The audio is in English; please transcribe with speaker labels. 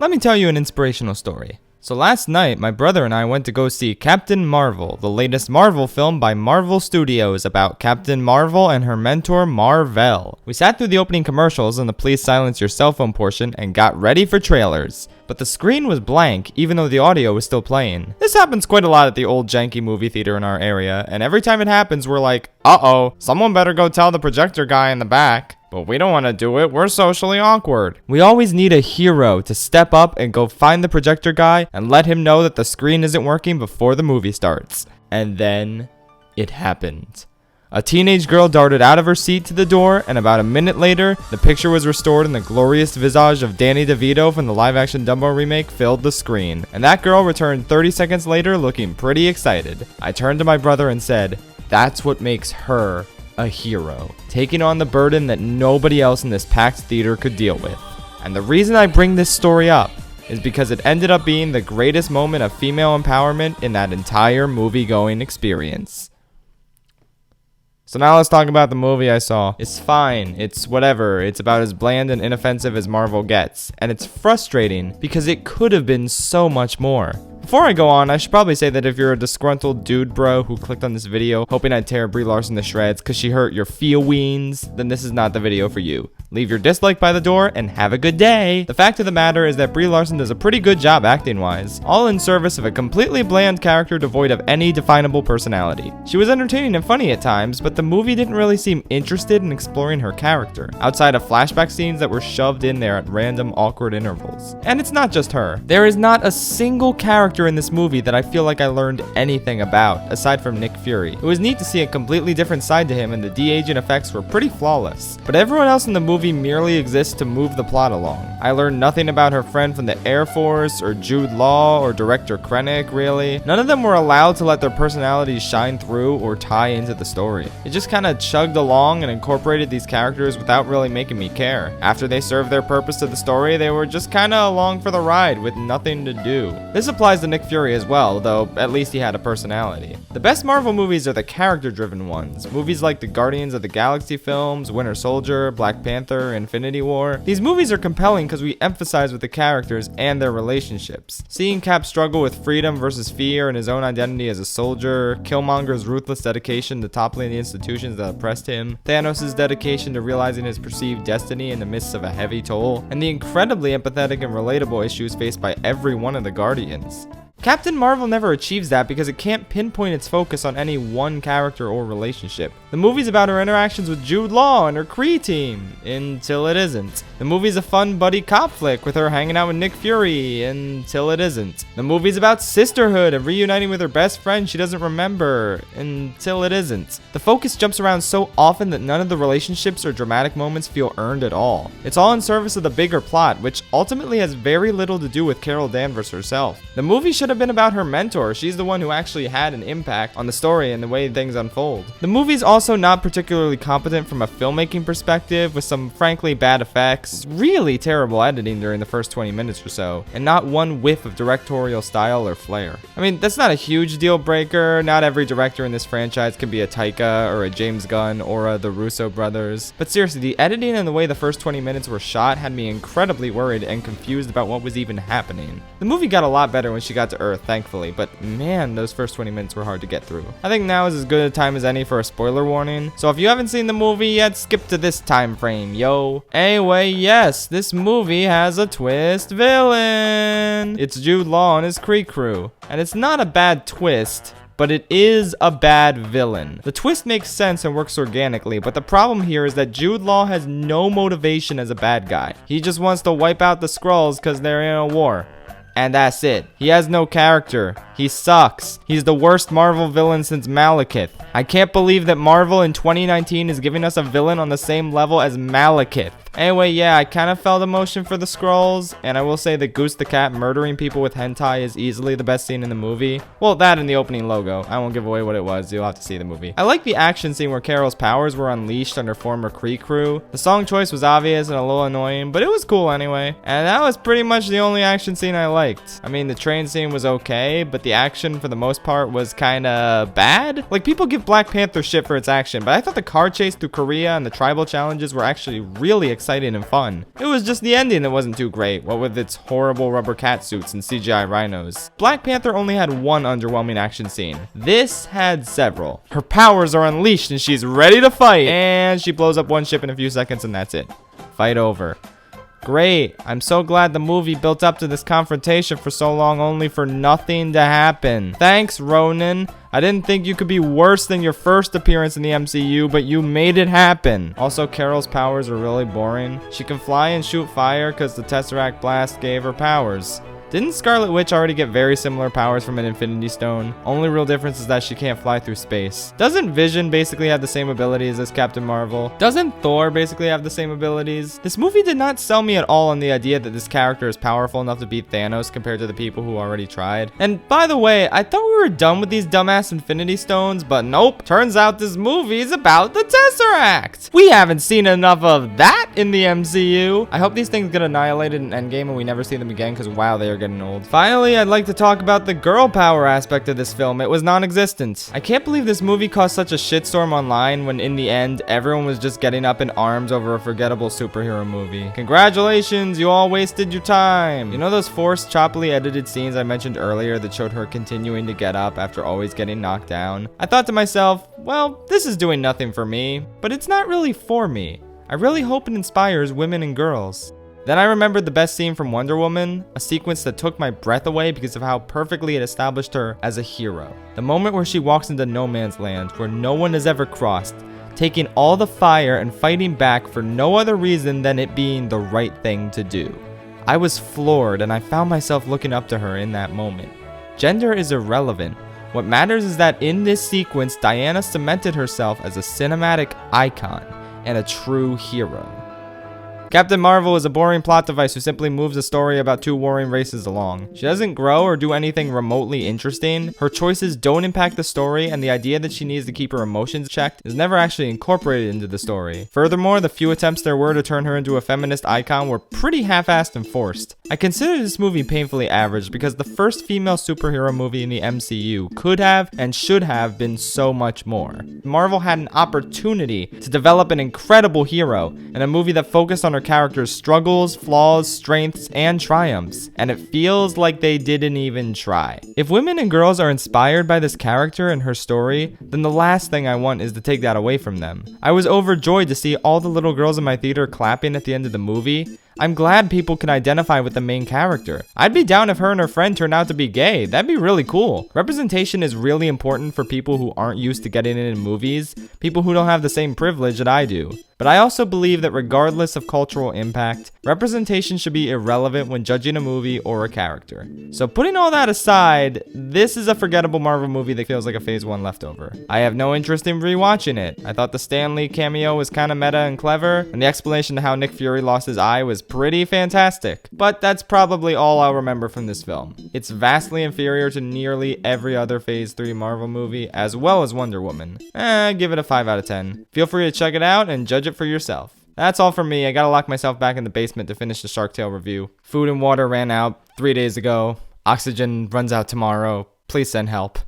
Speaker 1: Let me tell you an inspirational story. So last night, my brother and I went to go see Captain Marvel, the latest Marvel film by Marvel Studios about Captain Marvel and her mentor Mar-Vell. We sat through the opening commercials and the please silence your cell phone portion and got ready for trailers. But the screen was blank, even though the audio was still playing. This happens quite a lot at the old janky movie theater in our area, and every time it happens, we're like, uh-oh, someone better go tell the projector guy in the back. But we don't want to do it, we're socially awkward. We always need a hero to step up and go find the projector guy and let him know that the screen isn't working before the movie starts. And then, it happened. A teenage girl darted out of her seat to the door, and about a minute later, the picture was restored and the glorious visage of Danny DeVito from the live-action Dumbo remake filled the screen. And that girl returned 30 seconds later looking pretty excited. I turned to my brother and said, that's what makes her a hero, taking on the burden that nobody else in this packed theater could deal with. And the reason I bring this story up is because it ended up being the greatest moment of female empowerment in that entire movie-going experience. So now let's talk about the movie I saw. It's fine, it's whatever, it's about as bland and inoffensive as Marvel gets, and it's frustrating because it could have been so much more. Before I go on, I should probably say that if you're a disgruntled dude bro who clicked on this video hoping I'd tear Brie Larson to shreds because she hurt your feelings, then this is not the video for you. Leave your dislike by the door and have a good day. The fact of the matter is that Brie Larson does a pretty good job acting wise, all in service of a completely bland character devoid of any definable personality. She was entertaining and funny at times, but the movie didn't really seem interested in exploring her character, outside of flashback scenes that were shoved in there at random awkward intervals. And it's not just her. There is not a single character in this movie that I feel like I learned anything about, aside from Nick Fury. It was neat to see a completely different side to him, and the de-aging effects were pretty flawless. But everyone else in the movie merely exists to move the plot along. I learned nothing about her friend from the Air Force, or Jude Law, or director Krennic, really. None of them were allowed to let their personalities shine through or tie into the story. It just kinda chugged along and incorporated these characters without really making me care. After they served their purpose to the story, they were just kinda along for the ride with nothing to do. This applies to Nick Fury as well, though at least he had a personality. The best Marvel movies are the character-driven ones. Movies like the Guardians of the Galaxy films, Winter Soldier, Black Panther, Infinity War. These movies are compelling because we emphasize with the characters and their relationships. Seeing Cap struggle with freedom versus fear and his own identity as a soldier, Killmonger's ruthless dedication to toppling the institutions that oppressed him, Thanos' dedication to realizing his perceived destiny in the midst of a heavy toll, and the incredibly empathetic and relatable issues faced by every one of the Guardians. Captain Marvel never achieves that because it can't pinpoint its focus on any one character or relationship. The movie's about her interactions with Jude Law and her Kree team, until it isn't. The movie's a fun buddy cop flick with her hanging out with Nick Fury, until it isn't. The movie's about sisterhood and reuniting with her best friend she doesn't remember, until it isn't. The focus jumps around so often that none of the relationships or dramatic moments feel earned at all. It's all in service of the bigger plot, which ultimately has very little to do with Carol Danvers herself. The movie should have been about her mentor. She's the one who actually had an impact on the story and the way things unfold. The movie's also not particularly competent from a filmmaking perspective, with some frankly bad effects, really terrible editing during the first 20 minutes or so, and not one whiff of directorial style or flair. I mean, that's not a huge deal breaker. Not every director in this franchise can be a Taika or a James Gunn or the Russo brothers. But seriously, the editing and the way the first 20 minutes were shot had me incredibly worried and confused about what was even happening. The movie got a lot better when she got to Earth, thankfully, but man, those first 20 minutes were hard to get through. I think now is as good a time as any for a spoiler warning, so if you haven't seen the movie yet, skip to this time frame, yo. Anyway, yes, this movie has a twist villain. It's Jude Law and his Kree crew, and it's not a bad twist, but it is a bad villain. The twist makes sense and works organically, but the problem here is that Jude Law has no motivation as a bad guy. He just wants to wipe out the Skrulls because they're in a war. And that's it. He has no character. He sucks. He's the worst Marvel villain since Malekith. I can't believe that Marvel in 2019 is giving us a villain on the same level as Malekith. Anyway, yeah, I kind of felt emotion for the Skrulls, and I will say that Goose the Cat murdering people with hentai is easily the best scene in the movie. Well, that and the opening logo. I won't give away what it was, you'll have to see the movie. I like the action scene where Carol's powers were unleashed on her former Kree crew. The song choice was obvious and a little annoying, but it was cool anyway. And that was pretty much the only action scene I liked. I mean, the train scene was okay, but the action for the most part was kinda bad. Like, people give Black Panther shit for its action, but I thought the car chase through Korea and the tribal challenges were actually really exciting exciting and fun. It was just the ending that wasn't too great, what with its horrible rubber cat suits and CGI rhinos. Black Panther only had one underwhelming action scene. This had several. Her powers are unleashed and she's ready to fight, and she blows up one ship in a few seconds and that's it. Fight over. Great. I'm so glad the movie built up to this confrontation for so long only for nothing to happen. Thanks, Ronan. I didn't think you could be worse than your first appearance in the MCU, but you made it happen. Also, Carol's powers are really boring. She can fly and shoot fire because the Tesseract Blast gave her powers. Didn't Scarlet Witch already get very similar powers from an Infinity Stone? Only real difference is that she can't fly through space. Doesn't Vision basically have the same abilities as Captain Marvel? Doesn't Thor basically have the same abilities? This movie did not sell me at all on the idea that this character is powerful enough to beat Thanos compared to the people who already tried. And by the way, I thought we were done with these dumbass Infinity Stones, but nope. Turns out this movie is about the Tesseract. We haven't seen enough of that in the MCU. I hope these things get annihilated in Endgame and we never see them again because wow, they are getting old. Finally, I'd like to talk about the girl power aspect of this film. It was non-existent. I can't believe this movie caused such a shitstorm online when in the end, everyone was just getting up in arms over a forgettable superhero movie. Congratulations, you all wasted your time. You know those forced, choppily edited scenes I mentioned earlier that showed her continuing to get up after always getting knocked down? I thought to myself, well, this is doing nothing for me, but it's not really for me. I really hope it inspires women and girls. Then I remembered the best scene from Wonder Woman, a sequence that took my breath away because of how perfectly it established her as a hero. The moment where she walks into no man's land, where no one has ever crossed, taking all the fire and fighting back for no other reason than it being the right thing to do. I was floored and I found myself looking up to her in that moment. Gender is irrelevant. What matters is that in this sequence, Diana cemented herself as a cinematic icon and a true hero. Captain Marvel is a boring plot device who simply moves a story about two warring races along. She doesn't grow or do anything remotely interesting. Her choices don't impact the story, and the idea that she needs to keep her emotions checked is never actually incorporated into the story. Furthermore, the few attempts there were to turn her into a feminist icon were pretty half-assed and forced. I consider this movie painfully average because the first female superhero movie in the MCU could have and should have been so much more. Marvel had an opportunity to develop an incredible hero and a movie that focused on her character's struggles, flaws, strengths, and triumphs, and it feels like they didn't even try. If women and girls are inspired by this character and her story, then the last thing I want is to take that away from them. I was overjoyed to see all the little girls in my theater clapping at the end of the movie. I'm glad people can identify with the main character. I'd be down if her and her friend turned out to be gay. That'd be really cool. Representation is really important for people who aren't used to getting it in movies, people who don't have the same privilege that I do. But I also believe that regardless of cultural impact, representation should be irrelevant when judging a movie or a character. So putting all that aside, this is a forgettable Marvel movie that feels like a Phase 1 leftover. I have no interest in rewatching it. I thought the Stan Lee cameo was kinda meta and clever, and the explanation to how Nick Fury lost his eye was pretty fantastic. But that's probably all I'll remember from this film. It's vastly inferior to nearly every other Phase 3 Marvel movie, as well as Wonder Woman. Give it a 5 out of 10. Feel free to check it out and judge it for yourself. That's all from me. I gotta lock myself back in the basement to finish the Shark Tale review. Food and water ran out 3 days ago. Oxygen runs out tomorrow. Please send help.